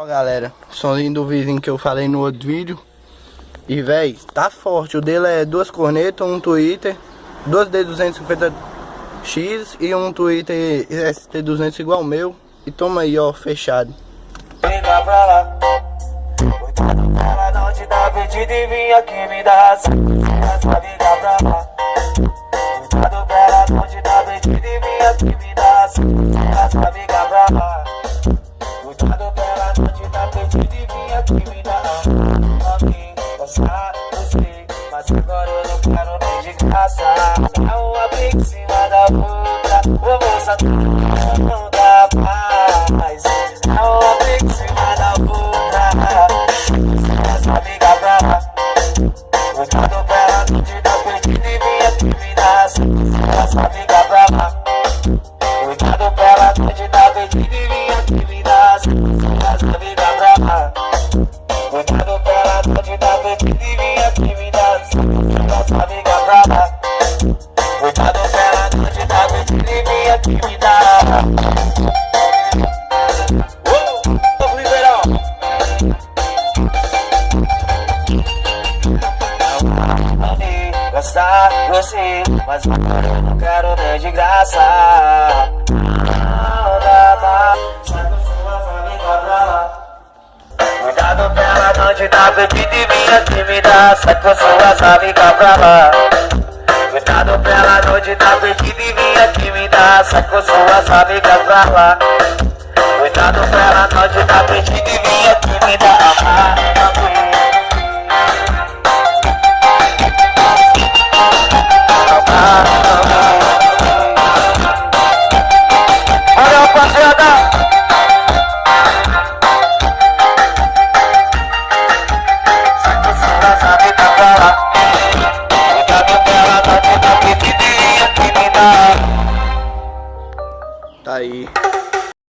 Ó galera, somzinho do vizinho que eu falei no outro vídeo. E véi, tá forte. O dele é duas cornetas, um Twitter, duas D250X e um Twitter ST200 igual o meu. E toma aí, ó, fechado. Liga pra lá, cuidado pra ela não te dar pedido e vim aqui me dar essa. Liga pra lá, cuidado pra ela não te dar pedido e vim aqui me dar essa. Liga pra lá, cuidado pra ela não te dar pedido e vim aqui me dar essa. Gostar, gostei, mas agora eu não quero nem de graça. Dá uma briga em cima da outra, ô moça, não dá paz. Dá uma briga em cima da outra, essa liga pra lá. Cuidado pra ela não te dar pedido e vem aqui me dar essa liga pra lá. Cuidado pra ela não te dar pedido e vem aqui me dar essa liga pra lá. Cuidado pra ela não te dar pedido e vem aqui me dar essa liga pra lá. Cuidado pra ela não te dar pedido e vem aqui me dar. Gostar, gostei, mas agora eu não quero nem de graça. Não dá pra sai com suas amigas pra lá. Cuidado pra ela não te dar pedido e vem aqui me dar. Sai com suas amigas pra lá. Cuidado pra ela não te dar pedido e vem aqui me dar. Sai com suas amigas pra lá. Cuidado pra ela não te dar pedido e vem aqui me dar. Olha rapaziada, sai com suas amigas pra lá. Cuidado pra ela não te dar pedido e vem aqui me dar. Tá aí.